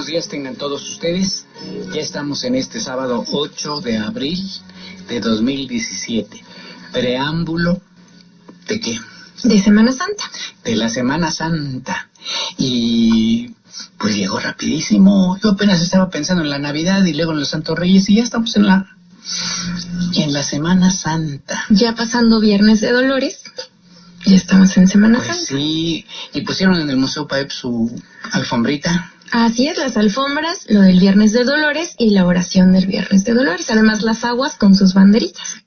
buenos días tengan todos ustedes. Ya estamos en este sábado 8 de abril de 2017. Preámbulo ¿de qué? De Semana Santa. De la Semana Santa. Y pues llegó rapidísimo. Yo apenas estaba pensando en la Navidad y luego en los Santos Reyes y ya estamos en la Semana Santa. Ya pasando Viernes de Dolores, ya estamos en Semana Pues Santa. Sí, y pusieron en el Museo Paep su alfombrita. Así es, las alfombras, lo del Viernes de Dolores y la oración del Viernes de Dolores. Además, las aguas con sus banderitas.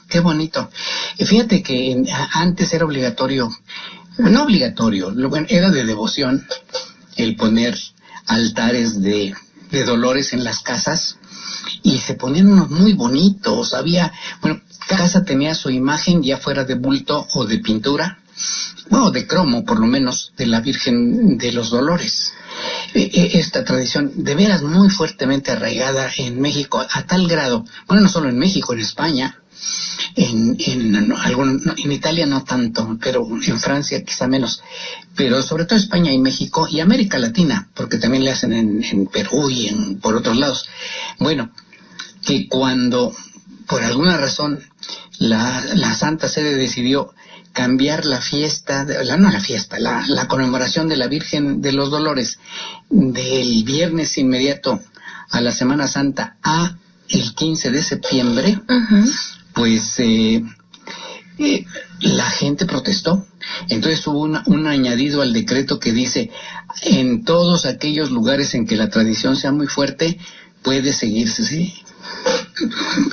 Qué bonito. Fíjate que antes era obligatorio, no obligatorio, era de devoción el poner altares de Dolores en las casas y se ponían unos muy bonitos. Cada casa tenía su imagen, ya fuera de bulto o de pintura, o de cromo por lo menos, de la Virgen de los Dolores. Esta tradición de veras muy fuertemente arraigada en México a tal grado, no solo en México, en España, en Italia no tanto, pero en Francia quizá menos, pero sobre todo España y México y América Latina, porque también le hacen en Perú y por otros lados. Bueno, que cuando por alguna razón la Santa Sede decidió cambiar la conmemoración de la Virgen de los Dolores del viernes inmediato a la Semana Santa a el 15 de septiembre, pues la gente protestó. Entonces hubo un añadido al decreto que dice: en todos aquellos lugares en que la tradición sea muy fuerte, puede seguirse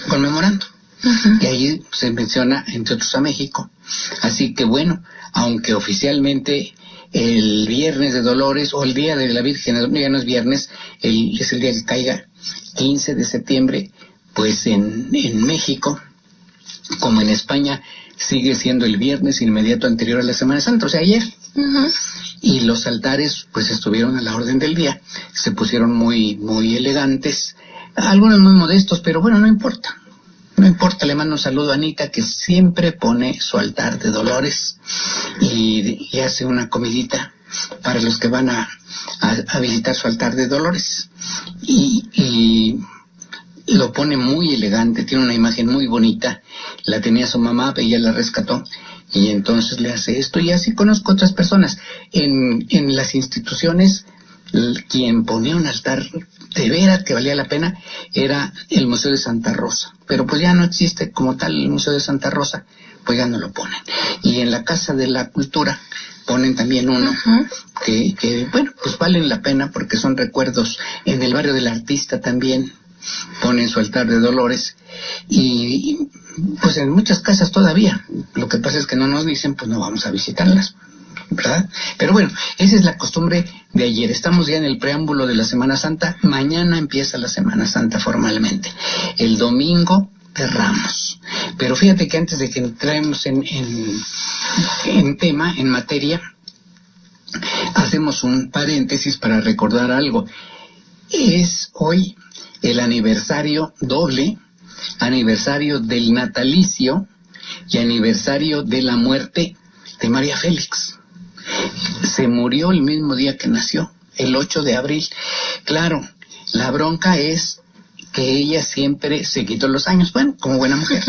conmemorando. Y ahí se menciona, entre otros, a México. Así que bueno, aunque oficialmente el Viernes de Dolores o el Día de la Virgen ya no es viernes, es el día que caiga, 15 de septiembre, pues en México, como en España, sigue siendo el viernes inmediato anterior a la Semana Santa, o sea, ayer. Y los altares pues estuvieron a la orden del día, se pusieron muy, muy elegantes, algunos muy modestos, pero bueno, no importa. No importa, le mando un saludo a Anita, que siempre pone su altar de Dolores y hace una comidita para los que van a visitar su altar de Dolores. Y lo pone muy elegante, tiene una imagen muy bonita. La tenía su mamá, ella la rescató y entonces le hace esto. Y así conozco otras personas. En las instituciones, quien ponía un altar de veras que valía la pena era el Museo de Santa Rosa, pero pues ya no existe como tal el Museo de Santa Rosa, pues ya no lo ponen. Y en la Casa de la Cultura ponen también uno que bueno, pues valen la pena porque son recuerdos. En el barrio del Artista también ponen su altar de Dolores y pues en muchas casas todavía. Lo que pasa es que no nos dicen, pues no vamos a visitarlas, ¿verdad? Pero bueno, esa es la costumbre de ayer. Estamos ya en el preámbulo de la Semana Santa. Mañana empieza la Semana Santa formalmente, el domingo de Ramos. Pero fíjate que antes de que entremos en tema, en materia, hacemos un paréntesis para recordar algo. Es hoy el doble aniversario del natalicio y aniversario de la muerte de María Félix. Se murió el mismo día que nació, el 8 de abril. Claro, la bronca es que ella siempre se quitó los años, bueno, como buena mujer,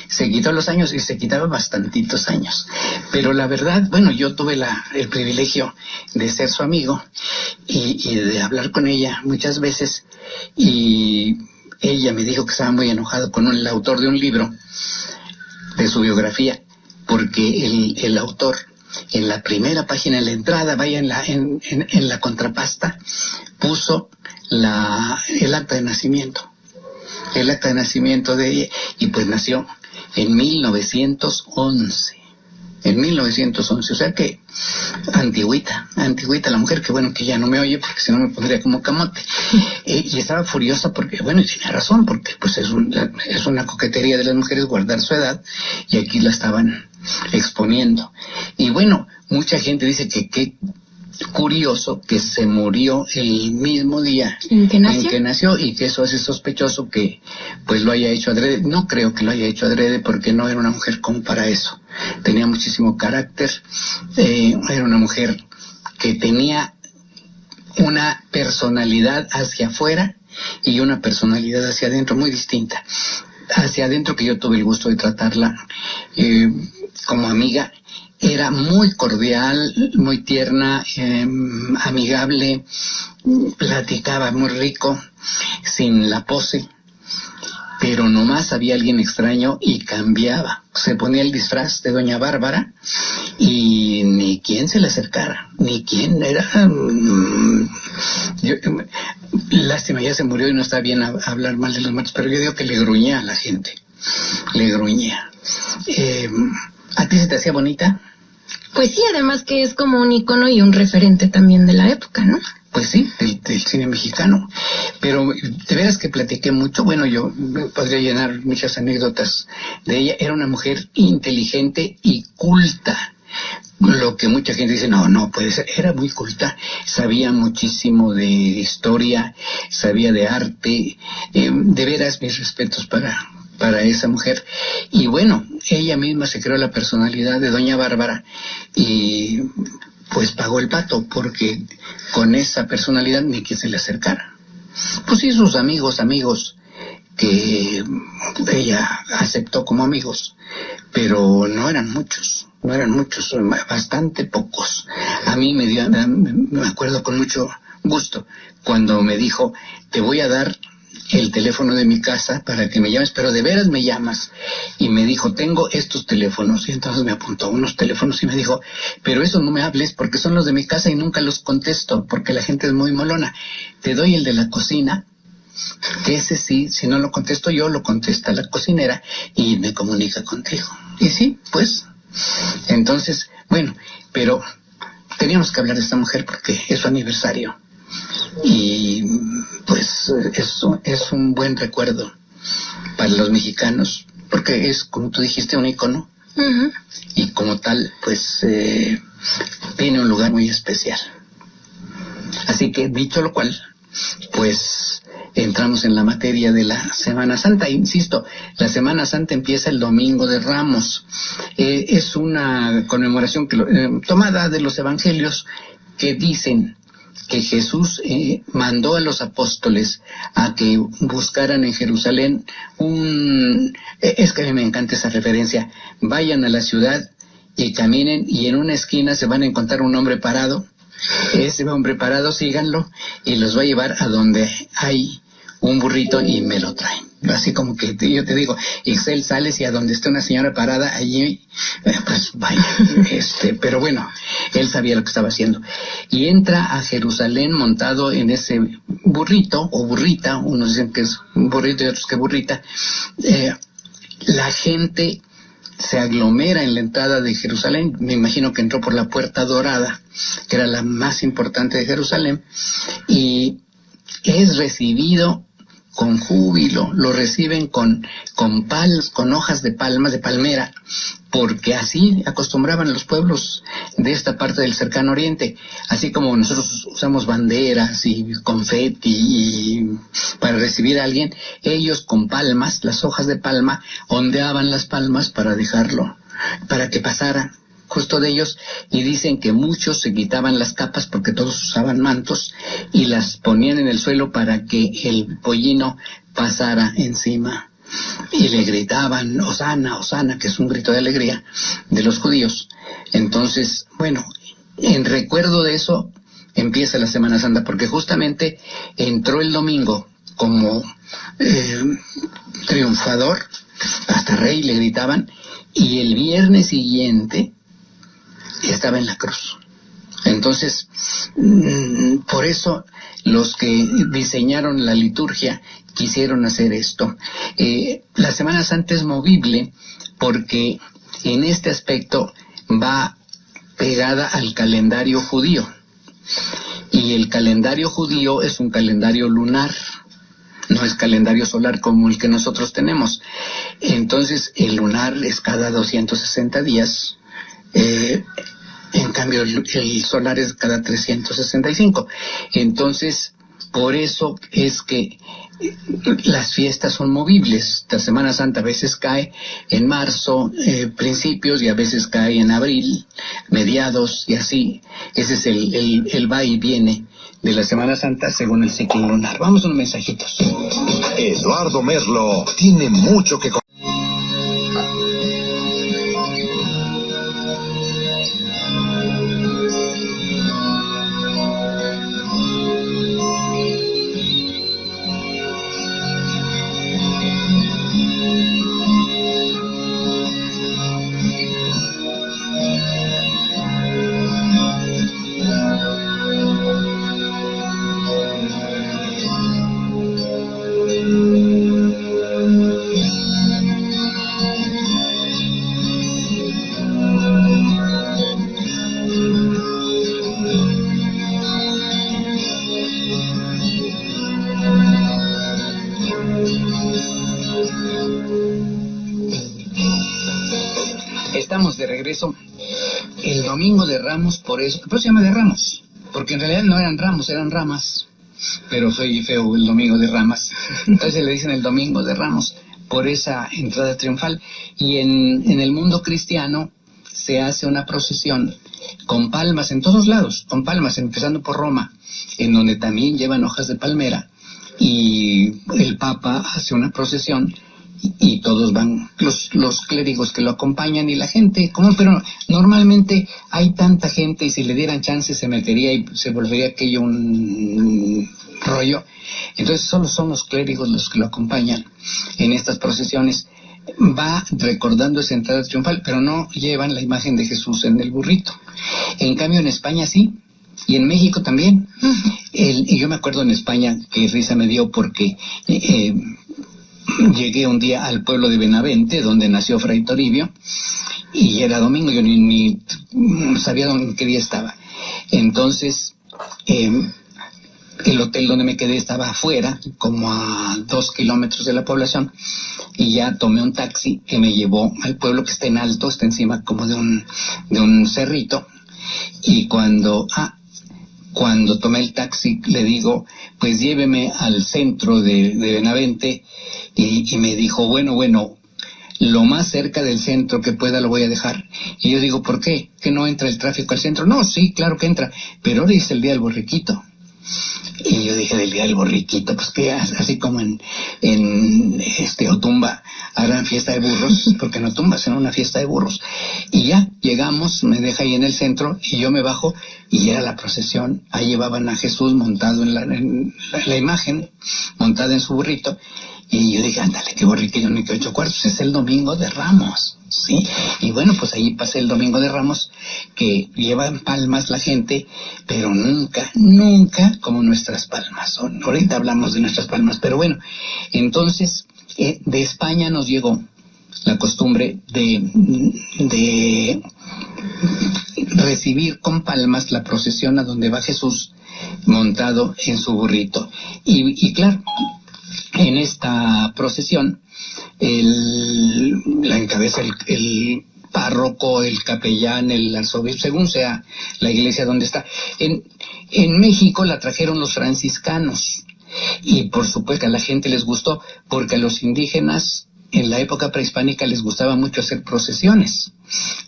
se quitó los años y se quitaba bastantitos años. Pero la verdad, bueno, yo tuve el privilegio de ser su amigo y de hablar con ella muchas veces, y ella me dijo que estaba muy enojado con el autor de un libro, de su biografía, porque el autor, en la primera página, en la entrada, en la contrapasta, puso el acta de nacimiento. El acta de nacimiento de ella, y pues nació en 1911. En 1911, o sea que antigüita la mujer, que bueno que ya no me oye porque si no me pondría como camote. Y estaba furiosa porque, bueno, y tenía razón, porque pues es una coquetería de las mujeres guardar su edad, y aquí la estaban exponiendo. Y bueno, mucha gente dice que qué curioso que se murió el mismo día en que nació, y que eso hace sospechoso que pues lo haya hecho adrede. No creo que lo haya hecho adrede, porque no era una mujer como para eso. Tenía muchísimo carácter, era una mujer que tenía una personalidad hacia afuera y una personalidad hacia adentro muy distinta. Hacia adentro, que yo tuve el gusto de tratarla como amiga, era muy cordial, muy tierna, amigable, platicaba muy rico, sin la pose, pero nomás había alguien extraño y cambiaba. Se ponía el disfraz de Doña Bárbara y ni quien se le acercara, ni quien era. Lástima, ya se murió y no está bien hablar mal de los muertos, pero yo digo que le gruñía a la gente, le gruñía. ¿A ti se te hacía bonita? Pues sí, además que es como un icono y un referente también de la época, ¿no? Pues sí, del cine mexicano. Pero de veras que platiqué mucho. Bueno, yo podría llenar muchas anécdotas de ella. Era una mujer inteligente y culta. Lo que mucha gente dice, no puede ser. Era muy culta. Sabía muchísimo de historia, sabía de arte. De veras, mis respetos para esa mujer. Y bueno, ella misma se creó la personalidad de Doña Bárbara y pues pagó el pato, porque con esa personalidad ni que se le acercara. Pues sí, sus amigos que ella aceptó como amigos, pero no eran muchos, bastante pocos. A mí me acuerdo con mucho gusto cuando me dijo, te voy a dar el teléfono de mi casa para que me llames, pero de veras me llamas. Y me dijo, tengo estos teléfonos. Y entonces me apuntó unos teléfonos y me dijo, pero eso no me hables porque son los de mi casa y nunca los contesto porque la gente es muy molona. Te doy el de la cocina, que ese sí, si no lo contesto yo, lo contesta la cocinera y me comunica contigo. Y sí, pues, entonces, bueno, pero teníamos que hablar de esta mujer porque es su aniversario. Y pues es un buen recuerdo para los mexicanos, porque es, como tú dijiste, un ícono. Uh-huh. Y como tal, pues tiene un lugar muy especial. Así que, dicho lo cual, pues entramos en la materia de la Semana Santa. Insisto, la Semana Santa empieza el Domingo de Ramos. Es una conmemoración tomada de los evangelios que dicen que Jesús mandó a los apóstoles a que buscaran en Jerusalén es que a mí me encanta esa referencia, vayan a la ciudad y caminen y en una esquina se van a encontrar un hombre parado, ese hombre parado síganlo y los va a llevar a donde hay un burrito y me lo traen. Así como que yo te digo, Ixel, sales y a donde esté una señora parada, allí, pues vaya, pero bueno, él sabía lo que estaba haciendo. Y entra a Jerusalén montado en ese burrito, o burrita, unos dicen que es un burrito y otros que burrita. La gente se aglomera en la entrada de Jerusalén, me imagino que entró por la Puerta Dorada, que era la más importante de Jerusalén, y es recibido con júbilo, lo reciben con hojas de palmas, de palmera, porque así acostumbraban los pueblos de esta parte del cercano oriente, así como nosotros usamos banderas y confeti y para recibir a alguien, ellos con palmas, las hojas de palma, ondeaban las palmas para dejarlo, para que pasara justo de ellos, y dicen que muchos se quitaban las capas porque todos usaban mantos y las ponían en el suelo para que el pollino pasara encima y le gritaban Hosana, Hosana, que es un grito de alegría de los judíos. Entonces, bueno, en recuerdo de eso empieza la Semana Santa, porque justamente entró el domingo como triunfador, hasta rey le gritaban, y el viernes siguiente estaba en la cruz. Entonces, por eso los que diseñaron la liturgia quisieron hacer esto. La Semana Santa es movible porque en este aspecto va pegada al calendario judío. Y el calendario judío es un calendario lunar, no es calendario solar como el que nosotros tenemos. Entonces, el lunar es cada 260 días. En cambio, el solar es cada 365. Entonces, Por eso es que las fiestas son movibles. La Semana Santa a veces cae en marzo, principios, y a veces cae en abril, mediados, y así. Ese es el va y viene de la Semana Santa según el ciclo lunar. Vamos a unos mensajitos. Eduardo Merlo tiene mucho que contar. Estamos de regreso el domingo de Ramos, por eso se llama de Ramos, porque en realidad no eran ramos, eran ramas, pero soy feo el domingo de ramas, entonces le dicen el domingo de Ramos por esa entrada triunfal. Y en el mundo cristiano se hace una procesión con palmas en todos lados, con palmas, empezando por Roma, en donde también llevan hojas de palmera, y el Papa hace una procesión y todos van, los clérigos que lo acompañan y la gente, pero normalmente hay tanta gente, y si le dieran chance se metería y se volvería aquello un rollo. Entonces solo son los clérigos los que lo acompañan en estas procesiones. Va recordando esa entrada triunfal, pero no llevan la imagen de Jesús en el burrito. En cambio en España sí, y en México también. Y yo me acuerdo en España que risa me dio porque llegué un día al pueblo de Benavente, donde nació Fray Toribio, y era domingo, yo ni sabía qué día estaba. Entonces, el hotel donde me quedé estaba afuera, como a 2 kilómetros de la población, y ya tomé un taxi que me llevó al pueblo, que está en alto, está encima como de un cerrito, y cuando tomé el taxi le digo, pues lléveme al centro de Benavente, y me dijo, bueno, lo más cerca del centro que pueda lo voy a dejar. Y yo digo, ¿por qué? ¿Que no entra el tráfico al centro? No, sí, claro que entra, pero ahora es el día del borriquito. Y yo dije, del día del borriquito, pues que así como en Otumba harán fiesta de burros, porque en Otumba hacen una fiesta de burros. Y ya llegamos, me deja ahí en el centro, y yo me bajo, y era la procesión. Ahí llevaban a Jesús montado en la imagen, montada en su burrito. Y yo dije, ándale, qué borriquillo, ni que 8 cuartos, es el domingo de Ramos, ¿sí? Y bueno, pues ahí pasé el domingo de Ramos, que llevan palmas la gente, pero nunca como nuestras palmas. Ahorita hablamos de nuestras palmas, pero bueno, entonces, de España nos llegó la costumbre de recibir con palmas la procesión a donde va Jesús montado en su burrito. Y claro, en esta procesión la encabeza el párroco, el capellán, el arzobispo, según sea la iglesia donde está. En México la trajeron los franciscanos, y por supuesto que a la gente les gustó, porque a los indígenas en la época prehispánica les gustaba mucho hacer procesiones.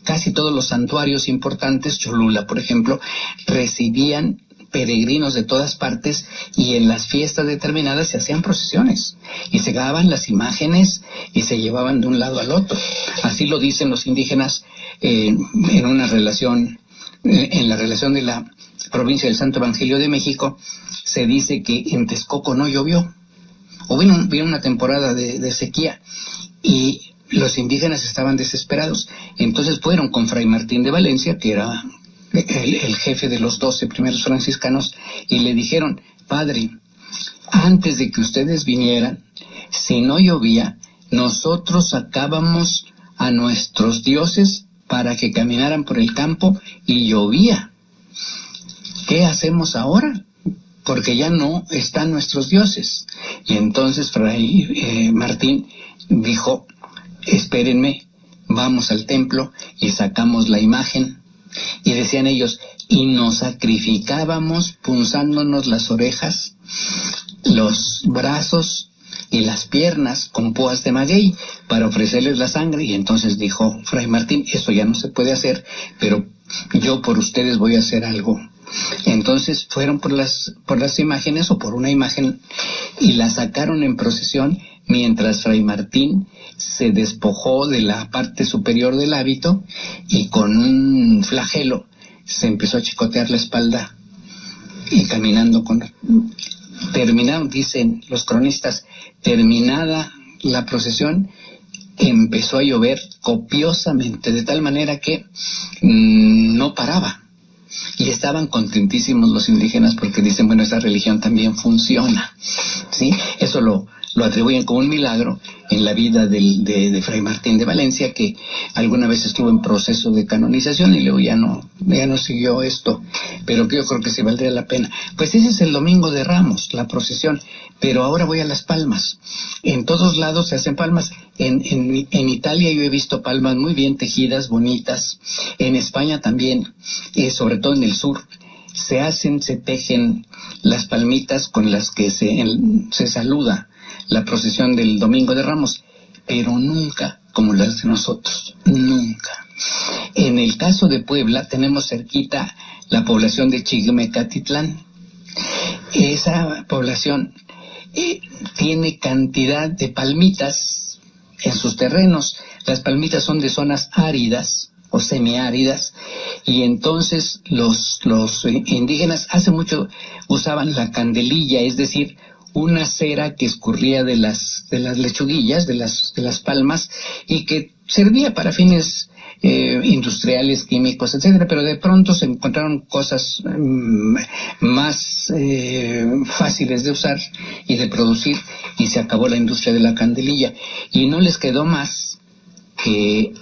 Casi todos los santuarios importantes, Cholula por ejemplo, recibían peregrinos de todas partes, y en las fiestas determinadas se hacían procesiones y se grababan las imágenes y se llevaban de un lado al otro. Así lo dicen los indígenas en la relación de la provincia del Santo Evangelio de México. Se dice que en Texcoco no llovió, o vino una temporada de sequía, y los indígenas estaban desesperados. Entonces fueron con Fray Martín de Valencia, que era el jefe de los 12 primeros franciscanos, y le dijeron, padre, antes de que ustedes vinieran, si no llovía, nosotros sacábamos a nuestros dioses para que caminaran por el campo y llovía. ¿Qué hacemos ahora? Porque ya no están nuestros dioses. Y entonces Fray Martín dijo, espérenme, vamos al templo y sacamos la imagen. Y decían ellos, y nos sacrificábamos punzándonos las orejas, los brazos y las piernas con púas de maguey para ofrecerles la sangre. Y entonces dijo Fray Martín, eso ya no se puede hacer, pero yo por ustedes voy a hacer algo. Entonces fueron por las imágenes o por una imagen y la sacaron en procesión, mientras Fray Martín se despojó de la parte superior del hábito y con un flagelo se empezó a chicotear la espalda y caminando terminaron, dicen los cronistas, terminada la procesión, empezó a llover copiosamente, de tal manera que no paraba. Y estaban contentísimos los indígenas porque dicen, bueno, esa religión también funciona, ¿sí? Eso lo atribuyen como un milagro en la vida de Fray Martín de Valencia, que alguna vez estuvo en proceso de canonización y luego ya no siguió esto, pero que yo creo que sí valdría la pena. Pues ese es el Domingo de Ramos, la procesión, pero ahora voy a las palmas. En todos lados se hacen palmas. En Italia yo he visto palmas muy bien tejidas, bonitas. En España también, sobre todo en el sur, se tejen las palmitas con las que se saluda la procesión del Domingo de Ramos, pero nunca como las de nosotros, nunca. En el caso de Puebla tenemos cerquita la población de Chigmecatitlán. Esa población tiene cantidad de palmitas en sus terrenos. Las palmitas son de zonas áridas o semiáridas, y entonces los indígenas hace mucho usaban la candelilla, es decir, una cera que escurría de las lechuguillas, de las palmas, y que servía para fines industriales, químicos, etcétera, pero de pronto se encontraron cosas más fáciles de usar y de producir, y se acabó la industria de la candelilla, y no les quedó más que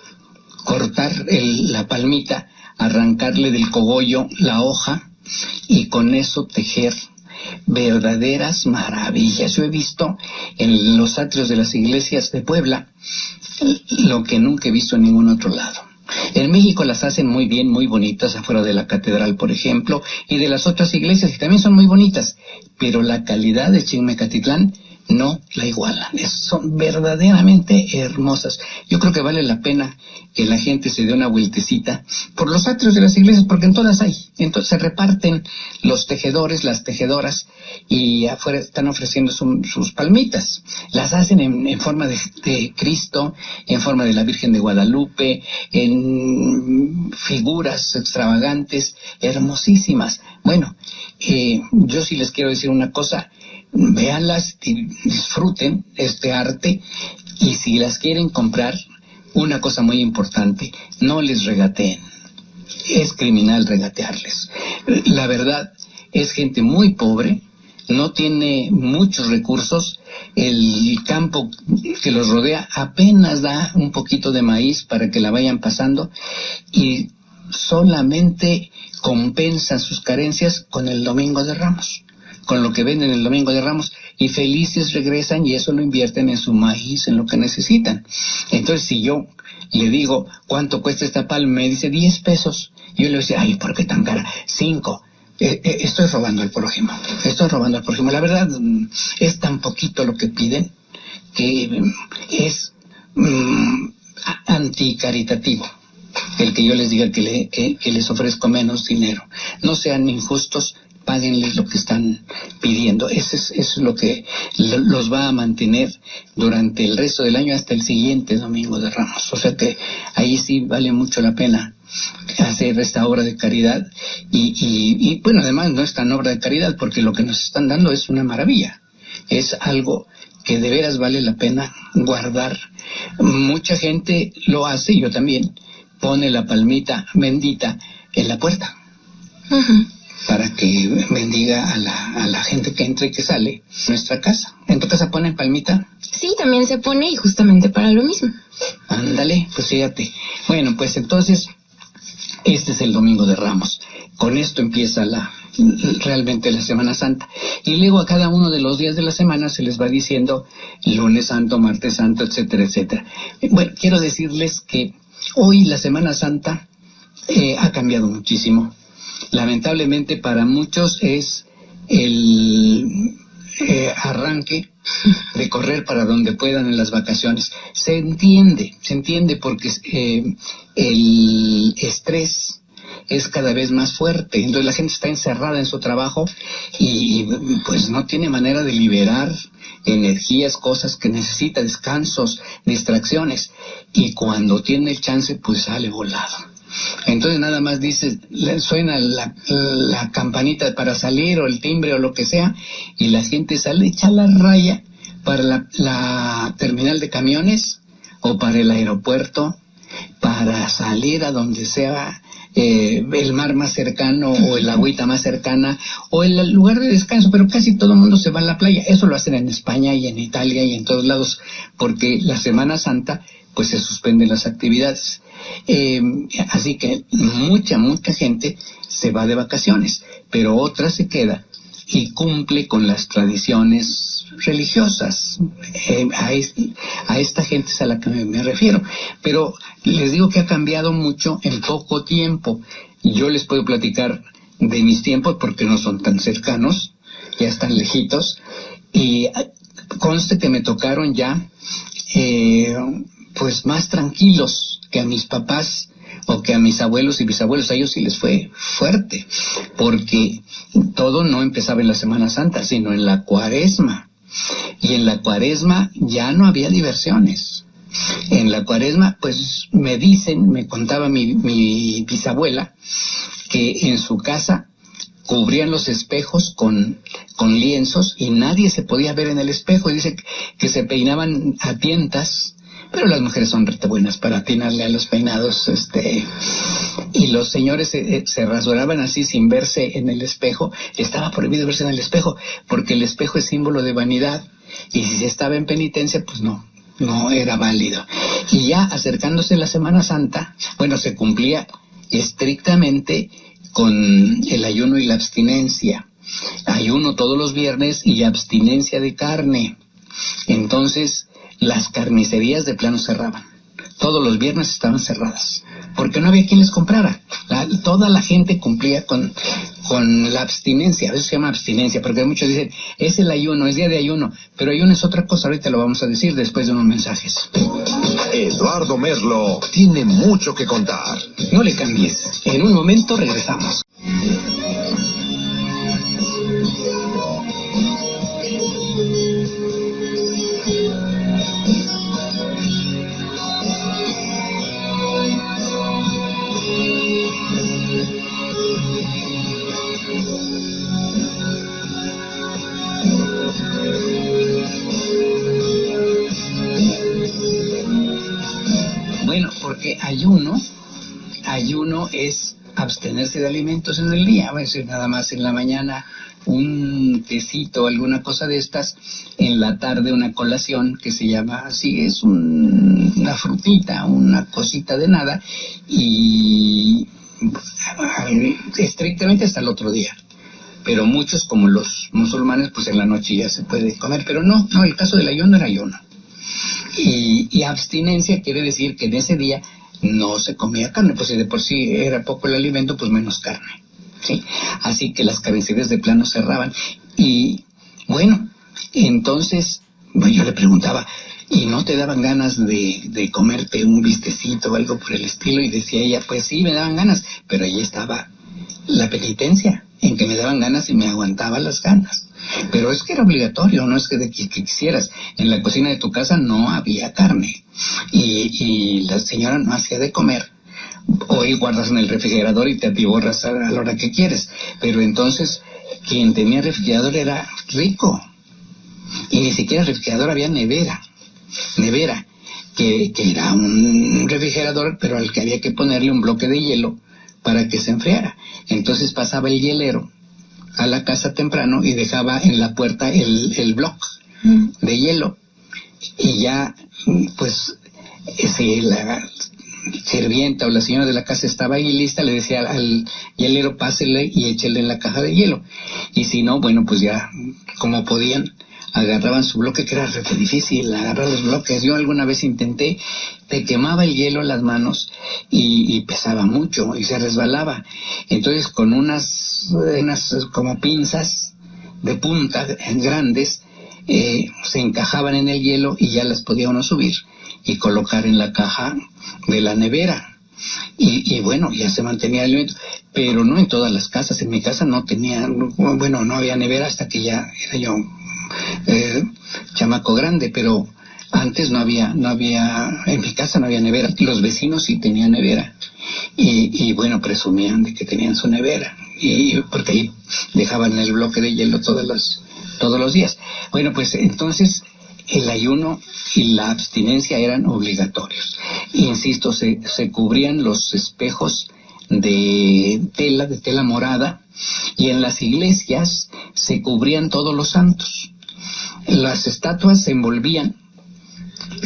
cortar la palmita, arrancarle del cogollo la hoja, y con eso tejer verdaderas maravillas. Yo he visto en los atrios de las iglesias de Puebla lo que nunca he visto en ningún otro lado. En México las hacen muy bien, muy bonitas, afuera de la catedral, por ejemplo, y de las otras iglesias, que también son muy bonitas, pero la calidad de Chigmecatitlán no la igualan. Son verdaderamente hermosas. Yo creo que vale la pena que la gente se dé una vueltecita por los atrios de las iglesias, porque en todas hay. Entonces se reparten los tejedores, las tejedoras, y afuera están ofreciendo sus palmitas. Las hacen en forma de Cristo, en forma de la Virgen de Guadalupe, en figuras extravagantes, hermosísimas. Bueno, yo sí les quiero decir una cosa: véanlas, disfruten este arte, y si las quieren comprar, una cosa muy importante, no les regateen. Es criminal regatearles. La verdad, es gente muy pobre, no tiene muchos recursos, el campo que los rodea apenas da un poquito de maíz para que la vayan pasando, y solamente compensan sus carencias con el Domingo de Ramos, con lo que venden el Domingo de Ramos, y felices regresan, y eso lo invierten en su maíz, en lo que necesitan. Entonces, si yo le digo, ¿cuánto cuesta esta palma? Me dice 10 pesos. Yo le digo, ay, ¿por qué tan cara? 5. Estoy robando al prójimo. La verdad, es tan poquito lo que piden que es anticaritativo el que yo les diga que les ofrezco menos dinero. No sean injustos, páguenles lo que están pidiendo. Eso es lo que los va a mantener durante el resto del año, hasta el siguiente Domingo de Ramos. O sea que ahí sí vale mucho la pena hacer esta obra de caridad, y bueno, además no es tan obra de caridad, porque lo que nos están dando es una maravilla, es algo que de veras vale la pena guardar. Mucha gente lo hace, yo también, pone la palmita bendita en la puerta. Uh-huh. Para que bendiga a la gente que entra y que sale de nuestra casa. ¿En tu casa ponen palmita? Sí, también se pone, y justamente para lo mismo. Ándale, pues fíjate. Bueno, pues entonces, este es el Domingo de Ramos. Con esto empieza realmente la Semana Santa. Y luego a cada uno de los días de la semana se les va diciendo Lunes Santo, Martes Santo, etcétera, etcétera. Bueno, quiero decirles que hoy la Semana Santa ha cambiado muchísimo. Lamentablemente para muchos es el arranque de correr para donde puedan en las vacaciones. Se entiende porque el estrés es cada vez más fuerte, entonces la gente está encerrada en su trabajo y pues no tiene manera de liberar energías, cosas que necesita, descansos, distracciones, y cuando tiene el chance pues sale volado. Entonces nada más dice, suena la campanita para salir o el timbre o lo que sea, y la gente sale, echa la raya para la terminal de camiones o para el aeropuerto, para salir a donde sea el mar más cercano o el agüita más cercana o el lugar de descanso, pero casi todo el mundo se va a la playa. Eso lo hacen en España y en Italia y en todos lados, porque la Semana Santa pues se suspenden las actividades. Así que mucha gente se va de vacaciones, pero otra se queda y cumple con las tradiciones religiosas. A esta gente es a la que me refiero. Pero les digo que ha cambiado mucho en poco tiempo. Yo les puedo platicar de mis tiempos porque no son tan cercanos, ya están lejitos, y conste que me tocaron ya pues más tranquilos que a mis papás o que a mis abuelos y bisabuelos. A ellos sí les fue fuerte, porque todo no empezaba en la Semana Santa, sino en la Cuaresma. Y en la Cuaresma ya no había diversiones. En la Cuaresma, pues me contaba mi bisabuela, que en su casa cubrían los espejos con lienzos y nadie se podía ver en el espejo. Y dice que se peinaban a tientas, pero las mujeres son rete buenas para atinarle a los peinados, y los señores se rasuraban así sin verse en el espejo. Estaba prohibido verse en el espejo, porque el espejo es símbolo de vanidad, y si se estaba en penitencia, pues no era válido. Y ya acercándose la Semana Santa, bueno, se cumplía estrictamente con el ayuno y la abstinencia. Ayuno todos los viernes y abstinencia de carne. Entonces las carnicerías de plano cerraban. Todos los viernes estaban cerradas, porque no había quien les comprara. Toda la gente cumplía con la abstinencia. A veces se llama abstinencia, porque muchos dicen, es el ayuno, es día de ayuno. Pero ayuno es otra cosa, ahorita lo vamos a decir después de unos mensajes. Eduardo Merlo tiene mucho que contar. No le cambies, en un momento regresamos. Bueno, porque ayuno es abstenerse de alimentos en el día. A veces nada más en la mañana un tecito, alguna cosa de estas, en la tarde una colación que se llama así, es una frutita, una cosita de nada, y estrictamente hasta el otro día. Pero muchos, como los musulmanes, pues en la noche ya se puede comer, pero no, el caso del ayuno era ayuno. Y abstinencia quiere decir que en ese día no se comía carne, pues si de por sí era poco el alimento, pues menos carne, ¿sí? Así que las carnicerías de plano cerraban. Y bueno, entonces yo le preguntaba, ¿y no te daban ganas de comerte un bistecito o algo por el estilo? Y decía ella, pues sí, me daban ganas, pero ahí estaba la penitencia, en que me daban ganas y me aguantaba las ganas. Pero es que era obligatorio, no es que quisieras. En la cocina de tu casa no había carne y la señora no hacía de comer. Hoy guardas en el refrigerador y te atiborras a la hora que quieres. Pero entonces quien tenía refrigerador era rico. Y ni siquiera refrigerador, había nevera, que era un refrigerador, pero al que había que ponerle un bloque de hielo para que se enfriara. Entonces pasaba el hielero a la casa temprano y dejaba en la puerta el bloque de hielo, y ya pues la sirvienta o la señora de la casa estaba ahí lista, le decía al hielero, pásele y échele en la caja de hielo, y si no, bueno, pues ya como podían, agarraban su bloque, que era re difícil agarrar los bloques. Yo alguna vez intenté, te quemaba el hielo en las manos y pesaba mucho y se resbalaba. Entonces con unas como pinzas de punta grandes, se encajaban en el hielo y ya las podía uno subir y colocar en la caja de la nevera. Y bueno, ya se mantenía el alimento, pero no en todas las casas. En mi casa no había nevera hasta que ya era yo chamaco grande, pero antes no había, en mi casa no había nevera. Los vecinos sí tenían nevera y bueno, presumían de que tenían su nevera, y porque ahí dejaban el bloque de hielo todos los días. Bueno, pues entonces el ayuno y la abstinencia eran obligatorios. Insisto, se cubrían los espejos de tela morada, y en las iglesias se cubrían todos los santos. Las estatuas se envolvían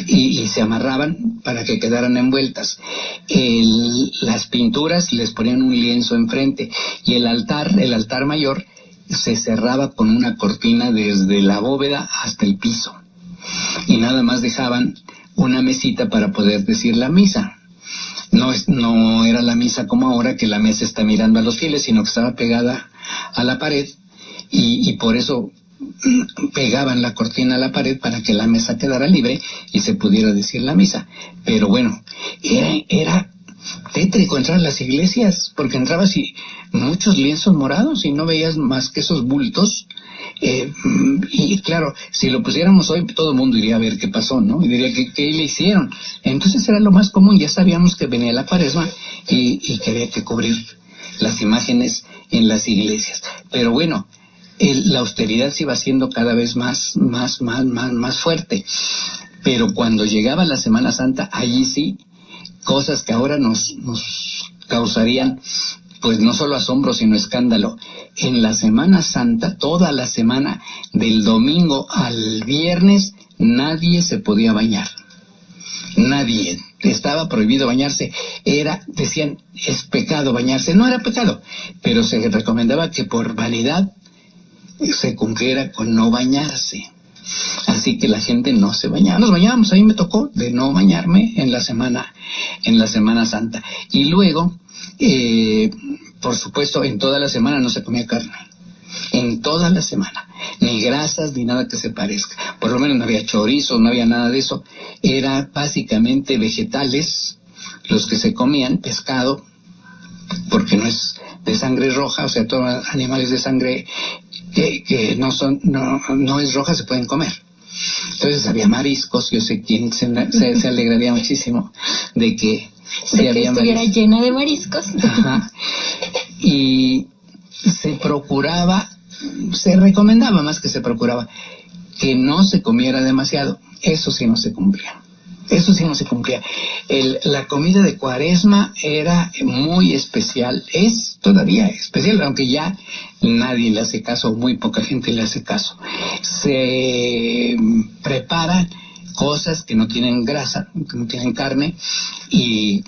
y se amarraban para que quedaran envueltas. Las pinturas les ponían un lienzo enfrente, y el altar mayor se cerraba con una cortina desde la bóveda hasta el piso, y nada más dejaban una mesita para poder decir la misa. No era la misa como ahora, que la mesa está mirando a los fieles, sino que estaba pegada a la pared, y por eso pegaban la cortina a la pared para que la mesa quedara libre y se pudiera decir la misa. Pero bueno, era tétrico entrar a las iglesias, porque entrabas y muchos lienzos morados y no veías más que esos bultos. Y claro, si lo pusiéramos hoy, todo el mundo iría a ver qué pasó, ¿no? Y diría ¿qué le hicieron? Entonces era lo más común. Ya sabíamos que venía la Cuaresma y que había que cubrir las imágenes en las iglesias. Pero bueno, la austeridad se iba haciendo cada vez más fuerte. Pero cuando llegaba la Semana Santa, allí sí, cosas que ahora nos causarían pues no solo asombro, sino escándalo. En la Semana Santa, toda la semana, del domingo al viernes, nadie se podía bañar. Nadie. Estaba prohibido bañarse. Decían, es pecado bañarse. No era pecado, pero se recomendaba que por vanidad se cumpliera con no bañarse. Así que la gente no se bañaba. Nos bañábamos, a mí me tocó de no bañarme en la Semana Santa. Y luego, por supuesto, en toda la semana no se comía carne. En toda la semana. Ni grasas, ni nada que se parezca. Por lo menos no había chorizo, no había nada de eso. Era básicamente vegetales los que se comían, pescado, porque no es de sangre roja, o sea, todos animales de sangre que no es roja se pueden comer. Entonces había mariscos. Yo sé quién se alegraría muchísimo de que había estuviera llena de mariscos. Ajá. Y se recomendaba, más que se procuraba, que no se comiera demasiado. Eso sí no se cumplía. La comida de Cuaresma era muy especial, es todavía especial, aunque ya nadie le hace caso, muy poca gente le hace caso. Se preparan cosas que no tienen grasa, que no tienen carne, y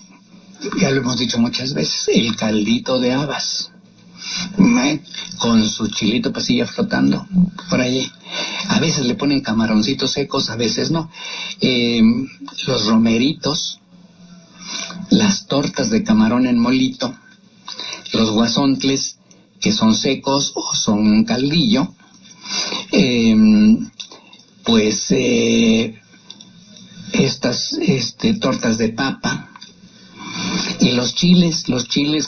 ya lo hemos dicho muchas veces, el caldito de habas, con su chilito pasilla flotando por allí. A veces le ponen camaroncitos secos, a veces no. Los romeritos, las tortas de camarón en molito, los guasontles, que son secos o son caldillo, estas tortas de papa, y los chiles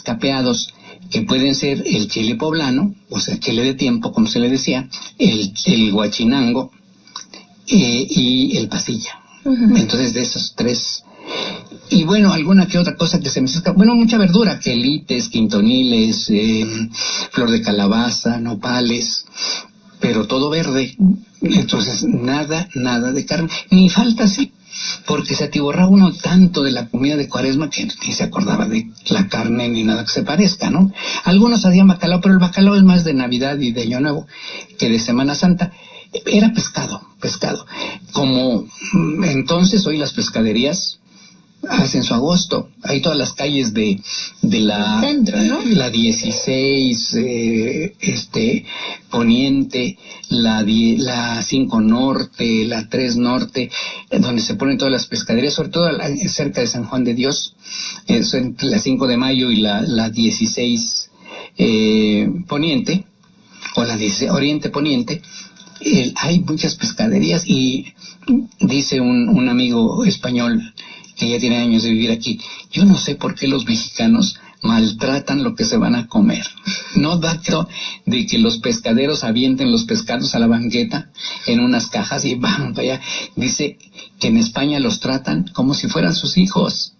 capeados, que pueden ser el chile poblano, o sea, chile de tiempo, como se le decía, el guachinango y el pasilla. Uh-huh. Entonces, de esos tres. Y bueno, alguna que otra cosa que se me escapa. Bueno, mucha verdura, quelites, quintoniles, flor de calabaza, nopales, pero todo verde. Entonces, nada de carne. Ni falta, sí, porque se atiborraba uno tanto de la comida de Cuaresma que ni se acordaba de la carne ni nada que se parezca, ¿no? Algunos hacían bacalao, pero el bacalao es más de Navidad y de Año Nuevo que de Semana Santa. Era pescado. Como entonces, hoy las pescaderías hacen su agosto. Hay todas las calles de la centro, ¿no? La 16, Poniente, la 5 Norte, la 3 Norte, donde se ponen todas las pescaderías, sobre todo cerca de San Juan de Dios, entre la 5 de Mayo y la 16 Poniente, o la 16 Oriente Poniente. Hay muchas pescaderías y dice un amigo español que ya tiene años de vivir aquí, yo no sé por qué los mexicanos maltratan lo que se van a comer. No da de que los pescaderos avienten los pescados a la banqueta en unas cajas y van para allá. Dice que en España los tratan como si fueran sus hijos.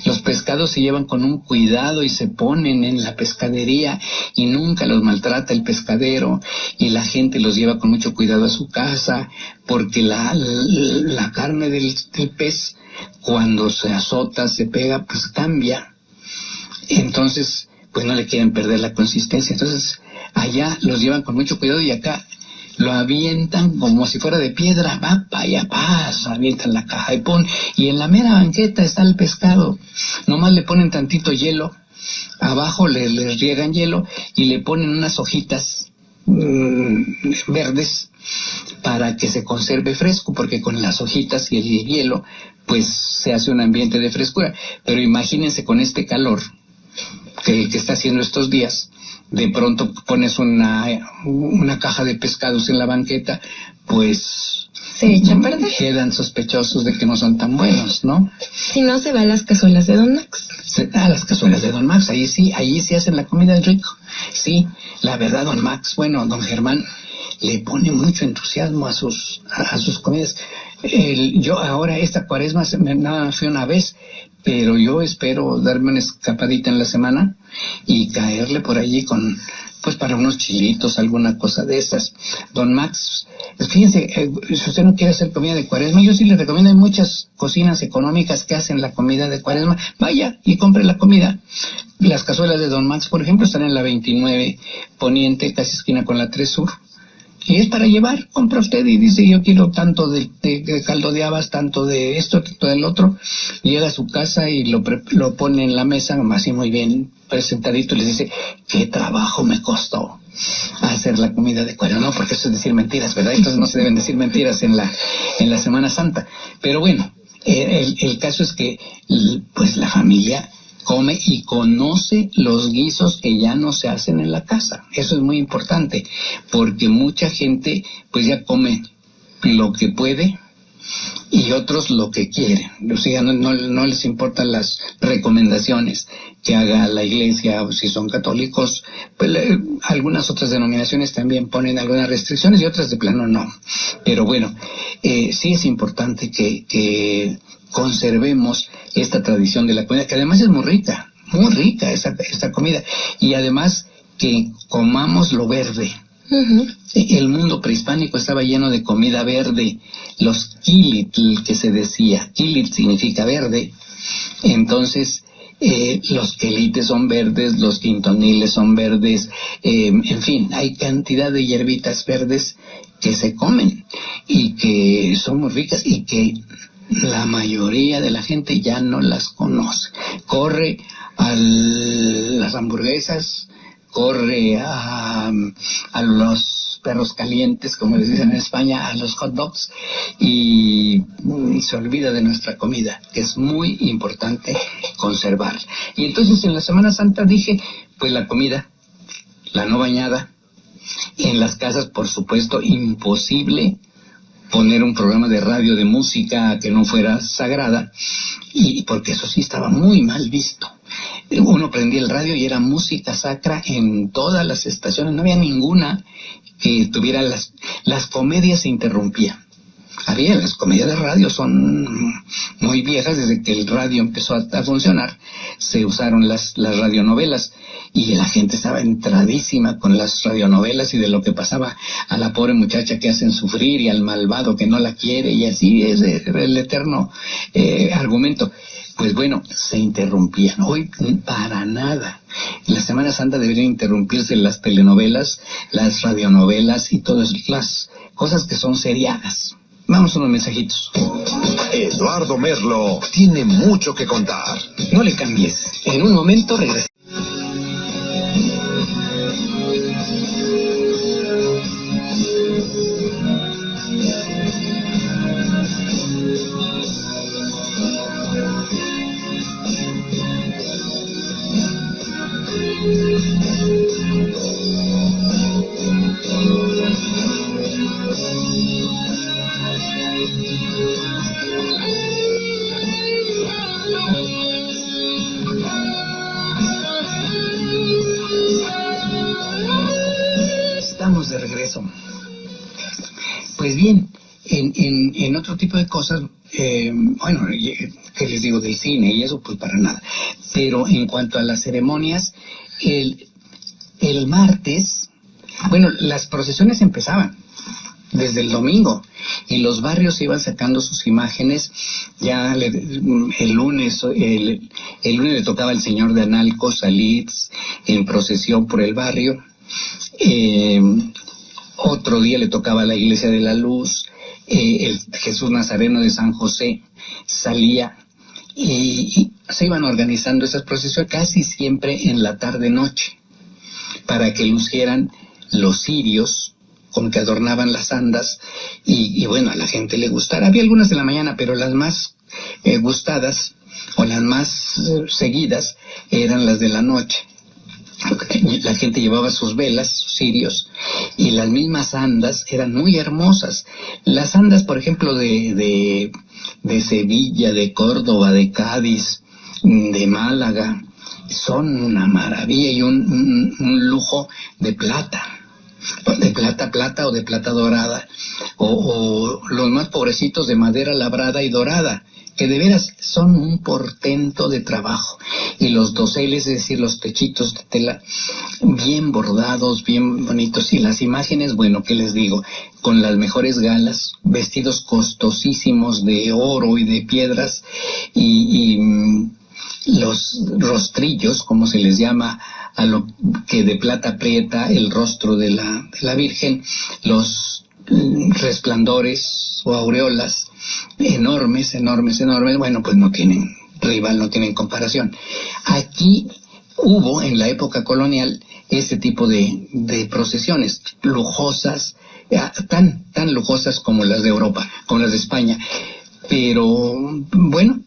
Los pescados se llevan con un cuidado y se ponen en la pescadería y nunca los maltrata el pescadero, y la gente los lleva con mucho cuidado a su casa, porque la carne del pez, cuando se azota, se pega, pues cambia. Entonces, pues no le quieren perder la consistencia. Entonces, allá los llevan con mucho cuidado y acá lo avientan como si fuera de piedra, va para allá, pasa, avientan la caja y en la mera banqueta está el pescado. Nomás le ponen tantito hielo, abajo les riegan hielo y le ponen unas hojitas verdes para que se conserve fresco, porque con las hojitas y el hielo pues se hace un ambiente de frescura. Pero imagínense con este calor que está haciendo estos días, de pronto pones una caja de pescados en la banqueta, pues se echa a perder. Quedan sospechosos de que no son tan buenos, ¿no? Si no, se va a las cazuelas de Don Max. Las cazuelas de Don Max, ahí sí hacen la comida rico. Sí, la verdad, Don Max, bueno, Don Germán le pone mucho entusiasmo a sus comidas. Yo ahora esta cuaresma nada fui una vez, pero yo espero darme una escapadita en la semana y caerle por allí pues para unos chilitos, alguna cosa de esas. Don Max, fíjense, si usted no quiere hacer comida de cuaresma, yo sí le recomiendo, hay muchas cocinas económicas que hacen la comida de cuaresma. Vaya y compre la comida. Las cazuelas de Don Max, por ejemplo, están en la 29 Poniente, casi esquina con la 3 Sur. Y es para llevar, compra usted y dice, yo quiero tanto de caldo de habas, tanto de esto, tanto del otro. Llega a su casa y lo pone en la mesa, así muy bien presentadito, y les dice, qué trabajo me costó hacer la comida de cuaresma. No, porque eso es decir mentiras, ¿verdad? Entonces no se deben decir mentiras en la Semana Santa. Pero bueno, el caso es que pues la familia come y conoce los guisos que ya no se hacen en la casa. Eso es muy importante, porque mucha gente pues ya come lo que puede y otros lo que quieren. O sea, no les importan las recomendaciones que haga la iglesia, o si son católicos, pues algunas otras denominaciones también ponen algunas restricciones y otras de plano no. Pero bueno, sí es importante que conservemos esta tradición de la comida, que además es muy rica esta comida, y además que comamos lo verde. Uh-huh. El mundo prehispánico estaba lleno de comida verde, los quilitl que se decía, quilitl significa verde, entonces los quelites son verdes, los quintoniles son verdes, en fin, hay cantidad de hierbitas verdes que se comen y que son muy ricas y que la mayoría de la gente ya no las conoce. Corre a las hamburguesas, corre a los perros calientes, como les dicen en España, a los hot dogs, y se olvida de nuestra comida, que es muy importante conservar. Y entonces en la Semana Santa dije, pues la comida, la no bañada, en las casas, por supuesto, imposible poner un programa de radio de música que no fuera sagrada, y porque eso sí estaba muy mal visto. Uno prendía el radio y era música sacra en todas las estaciones, no había ninguna que tuviera las comedias se interrumpían. Las comedias de radio son muy viejas, desde que el radio empezó a funcionar, se usaron las radionovelas, y la gente estaba entradísima con las radionovelas y de lo que pasaba a la pobre muchacha que hacen sufrir y al malvado que no la quiere, y así es el eterno argumento. Pues bueno, se interrumpían. Hoy para nada. En la Semana Santa deberían interrumpirse las telenovelas, las radionovelas y todas las cosas que son seriadas. Vamos a unos mensajitos. Eduardo Merlo tiene mucho que contar. No le cambies. En un momento regresamos. Estamos de regreso. Pues bien, en otro tipo de cosas, bueno, ¿qué les digo del cine y eso? Pues para nada. Pero en cuanto a las ceremonias, el martes, bueno, las procesiones empezaban desde el domingo y los barrios iban sacando sus imágenes. Ya el lunes le tocaba al señor de Analco salir en procesión por el barrio. Otro día le tocaba a la Iglesia de la Luz. El Jesús Nazareno de San José salía y se iban organizando esas procesiones casi siempre en la tarde-noche para que lucieran los cirios con que adornaban las andas y bueno, a la gente le gustara. Había algunas de la mañana, pero las más gustadas o las más seguidas eran las de la noche. La gente llevaba sus velas, sus cirios, y las mismas andas eran muy hermosas. Las andas, por ejemplo, de Sevilla, de Córdoba, de Cádiz, de Málaga, son una maravilla y un lujo de plata o de plata dorada, o los más pobrecitos de madera labrada y dorada, que de veras son un portento de trabajo. Y los doseles, es decir, los techitos de tela, bien bordados, bien bonitos. Y las imágenes, bueno, ¿qué les digo? Con las mejores galas, vestidos costosísimos de oro y de piedras, y los rostrillos, como se les llama a lo que de plata aprieta el rostro de la Virgen, los resplandores o aureolas enormes, bueno, pues no tienen rival, no tienen comparación. Aquí hubo en la época colonial este tipo de procesiones lujosas, tan lujosas como las de Europa, como las de España, pero bueno,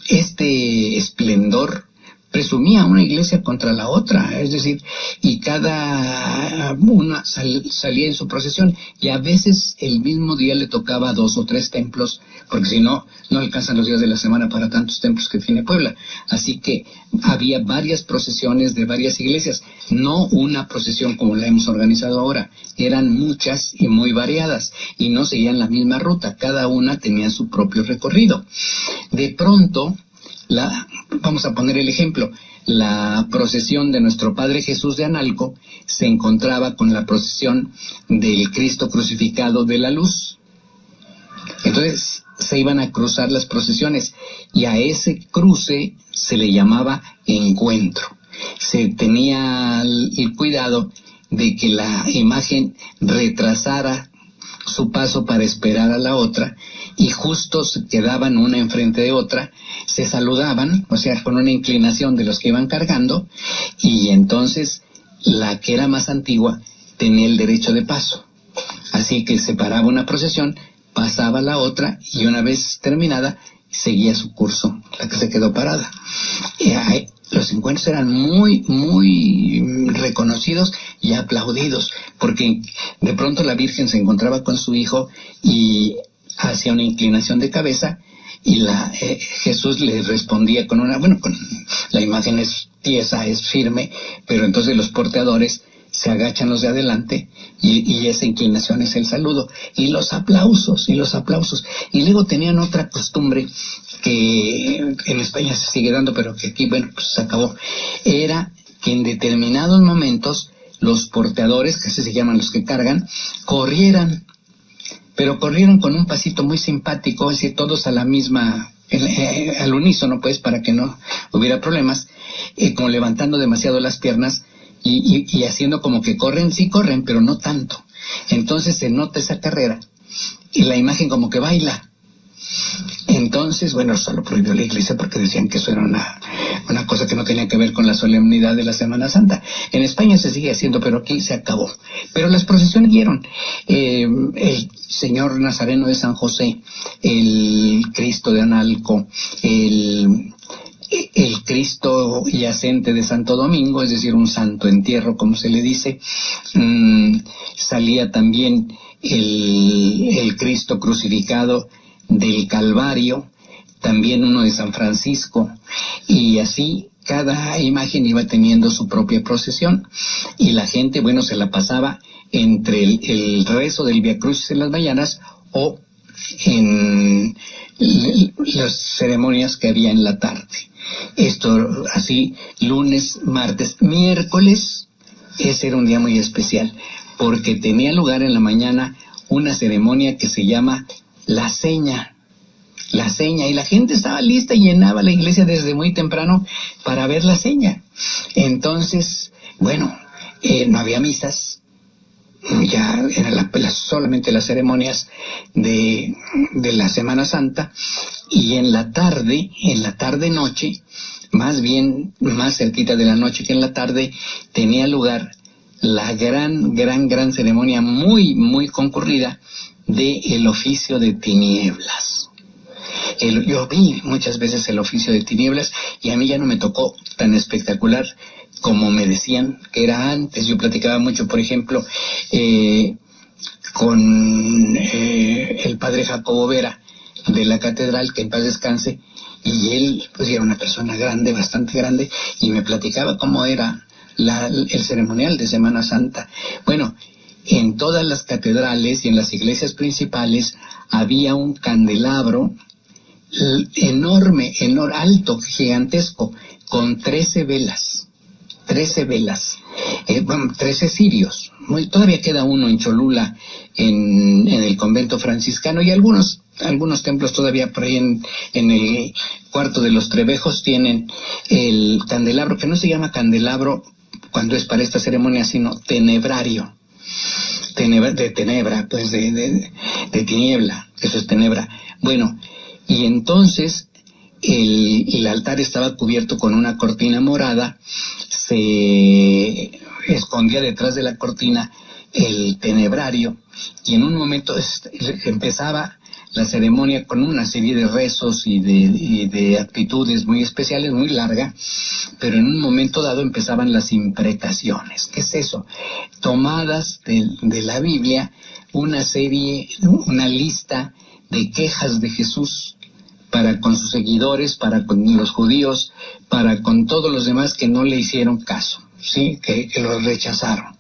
este esplendor presumía una iglesia contra la otra, es decir, y cada una salía en su procesión, y a veces el mismo día le tocaba 2 o 3 templos, porque si no, no alcanzan los días de la semana para tantos templos que tiene Puebla. Así que había varias procesiones de varias iglesias, no una procesión como la hemos organizado ahora, eran muchas y muy variadas, y no seguían la misma ruta, cada una tenía su propio recorrido. De pronto, vamos a poner el ejemplo, la procesión de nuestro Padre Jesús de Analco se encontraba con la procesión del Cristo crucificado de la Luz. Entonces se iban a cruzar las procesiones y a ese cruce se le llamaba encuentro. Se tenía el cuidado de que la imagen retrasara su paso para esperar a la otra, y justo se quedaban una enfrente de otra, se saludaban, o sea, con una inclinación de los que iban cargando, y entonces la que era más antigua tenía el derecho de paso. Así que se paraba una procesión, pasaba la otra, y una vez terminada, seguía su curso, la que se quedó parada. Los encuentros eran muy, muy reconocidos y aplaudidos, porque de pronto la Virgen se encontraba con su hijo y hacía una inclinación de cabeza, y Jesús le respondía con la imagen es tiesa, es firme, pero entonces los porteadores se agachan los de adelante, y esa inclinación es el saludo, y los aplausos. Y luego tenían otra costumbre que en España se sigue dando, pero que aquí, bueno, pues se acabó. Era que en determinados momentos los porteadores, que así se llaman los que cargan, corrieran con un pasito muy simpático, es decir, todos a la misma, al unísono, pues, para que no hubiera problemas, como levantando demasiado las piernas y haciendo como que corren, sí corren, pero no tanto. Entonces se nota esa carrera, y la imagen como que baila. Entonces, bueno, eso lo prohibió la iglesia porque decían que eso era una cosa que no tenía que ver con la solemnidad de la Semana Santa. En España se sigue haciendo, pero aquí se acabó. Pero las procesiones dieron. El Señor Nazareno de San José, el Cristo de Analco, el Cristo yacente de Santo Domingo, es decir, un santo entierro, como se le dice. Salía también el Cristo crucificado del Calvario, también uno de San Francisco, y así cada imagen iba teniendo su propia procesión, y la gente, bueno, se la pasaba entre el rezo del Vía Crucis en las mañanas o en las ceremonias que había en la tarde. Esto así, lunes, martes, miércoles, ese era un día muy especial, porque tenía lugar en la mañana una ceremonia que se llama la seña, y la gente estaba lista y llenaba la iglesia desde muy temprano para ver la seña. Entonces, bueno, no había misas, ya eran solamente las ceremonias de la Semana Santa, y en la tarde noche, más bien más cerquita de la noche que en la tarde, tenía lugar la gran ceremonia muy, muy concurrida de el oficio de tinieblas. Yo vi muchas veces el oficio de tinieblas y a mí ya no me tocó tan espectacular como me decían que era antes. Yo platicaba mucho, por ejemplo, con el padre Jacobo Vera de la catedral, que en paz descanse, y él pues era una persona grande, bastante grande, y me platicaba cómo era el ceremonial de Semana Santa. Bueno, en todas las catedrales y en las iglesias principales había un candelabro enorme, alto, gigantesco, con 13 velas. 13 cirios. Todavía queda uno en Cholula, en el convento franciscano, y algunos templos todavía por ahí en el cuarto de los Trevejos tienen el candelabro, que no se llama candelabro cuando es para esta ceremonia, sino tenebrario. De tenebra, pues de tiniebla, eso es tenebra. Bueno, y entonces el altar estaba cubierto con una cortina morada, se escondía detrás de la cortina el tenebrario, y en un momento empezaba la ceremonia con una serie de rezos y de actitudes muy especiales, muy larga, pero en un momento dado empezaban las imprecaciones. ¿Qué es eso? Tomadas de la Biblia, una lista de quejas de Jesús para con sus seguidores, para con los judíos, para con todos los demás que no le hicieron caso, ¿sí? Que lo rechazaron.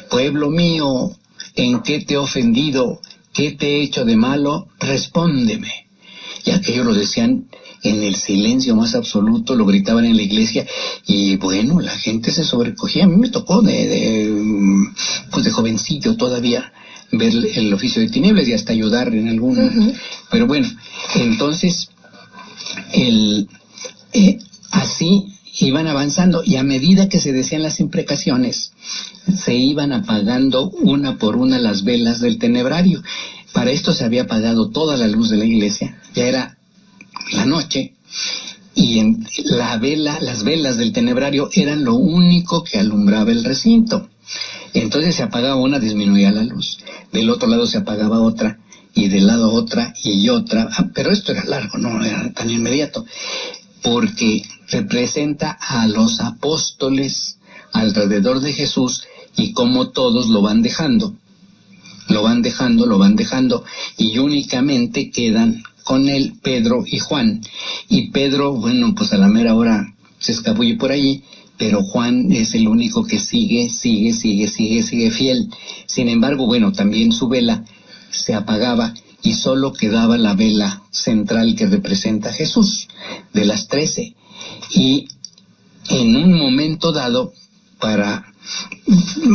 Pueblo mío, ¿en qué te he ofendido? ¿Qué te he hecho de malo? Respóndeme. Y aquello lo decían en el silencio más absoluto, lo gritaban en la iglesia, y bueno, la gente se sobrecogía. A mí me tocó de jovencillo todavía ver el oficio de tinieblas y hasta ayudar en algún... Uh-huh. Pero bueno, entonces así iban avanzando, y a medida que se decían las imprecaciones, se iban apagando una por una las velas del tenebrario. Para esto se había apagado toda la luz de la iglesia, ya era la noche, y las velas del tenebrario eran lo único que alumbraba el recinto. Entonces se apagaba una, disminuía la luz, del otro lado se apagaba otra, y del lado otra y otra. Pero esto era largo, no era tan inmediato, porque representa a los apóstoles alrededor de Jesús y cómo todos lo van dejando, y únicamente quedan con él Pedro y Juan. Y Pedro, bueno, pues a la mera hora se escabulle por allí, pero Juan es el único que sigue fiel. Sin embargo, bueno, también su vela se apagaba y solo quedaba la vela central que representa a Jesús, de las 13. Y en un momento dado, para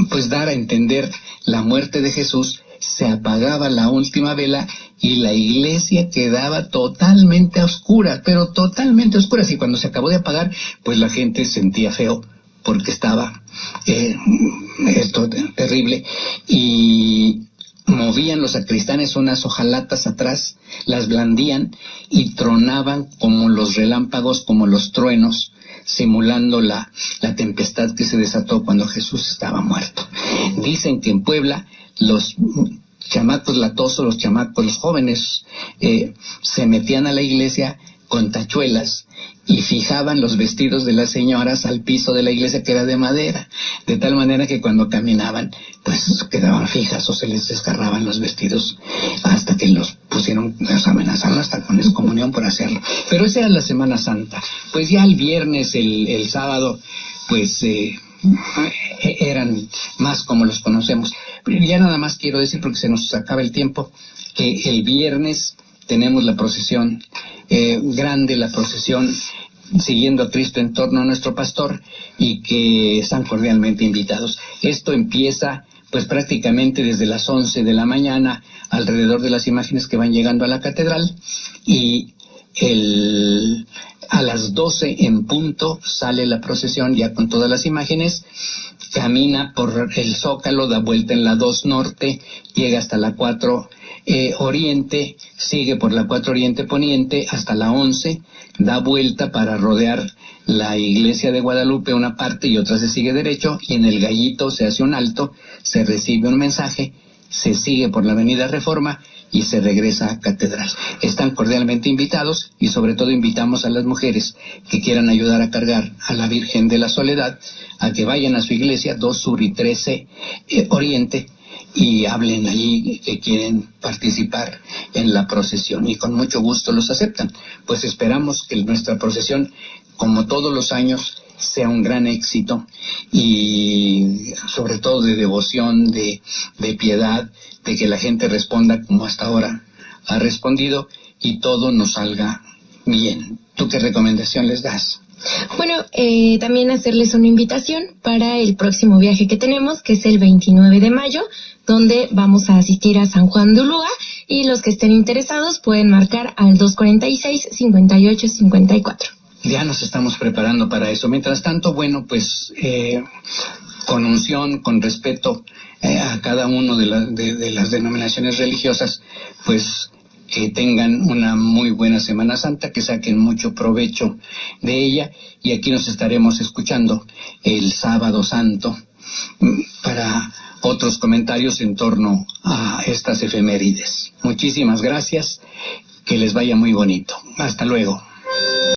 pues dar a entender la muerte de Jesús, se apagaba la última vela y la iglesia quedaba totalmente a oscuras, pero totalmente a oscuras. Y cuando se acabó de apagar, pues la gente sentía feo, porque estaba esto terrible, y movían los sacristanes unas hojalatas atrás, las blandían y tronaban como los relámpagos, como los truenos, simulando la tempestad que se desató cuando Jesús estaba muerto. Dicen que en Puebla los chamacos latosos, los jóvenes, se metían a la iglesia con tachuelas y fijaban los vestidos de las señoras al piso de la iglesia, que era de madera, de tal manera que cuando caminaban pues quedaban fijas o se les desgarraban los vestidos, hasta que los pusieron, los amenazaron hasta con excomunión por hacerlo. Pero esa era la Semana Santa. Pues ya el viernes, el sábado, pues eran más como los conocemos. Pero ya nada más quiero decir, porque se nos acaba el tiempo, que el viernes tenemos la procesión grande, la procesión siguiendo a Cristo en torno a nuestro pastor, y que están cordialmente invitados. Esto empieza pues prácticamente desde las 11 de la mañana, alrededor de las imágenes que van llegando a la catedral, y a las 12 en punto sale la procesión ya con todas las imágenes, camina por el Zócalo, da vuelta en la 2 Norte, llega hasta la 4 Oriente, sigue por la 4 Oriente Poniente hasta la 11, da vuelta para rodear la iglesia de Guadalupe una parte y otra se sigue derecho, y en el Gallito se hace un alto, se recibe un mensaje, se sigue por la avenida Reforma y se regresa a Catedral. Están cordialmente invitados, y sobre todo invitamos a las mujeres que quieran ayudar a cargar a la Virgen de la Soledad a que vayan a su iglesia 2 Sur y 13 Oriente y hablen allí que quieren participar en la procesión, y con mucho gusto los aceptan. Pues esperamos que nuestra procesión, como todos los años, sea un gran éxito, y sobre todo de devoción, de piedad, de que la gente responda como hasta ahora ha respondido, y todo nos salga bien. ¿Tú qué recomendación les das? Bueno, también hacerles una invitación para el próximo viaje que tenemos, que es el 29 de mayo, donde vamos a asistir a San Juan de Ulúa, y los que estén interesados pueden marcar al 246-5854. Ya nos estamos preparando para eso. Mientras tanto, bueno, pues con unción, con respeto a cada uno de las denominaciones religiosas, pues que tengan una muy buena Semana Santa, que saquen mucho provecho de ella, y aquí nos estaremos escuchando el Sábado Santo para otros comentarios en torno a estas efemérides. Muchísimas gracias, que les vaya muy bonito. Hasta luego.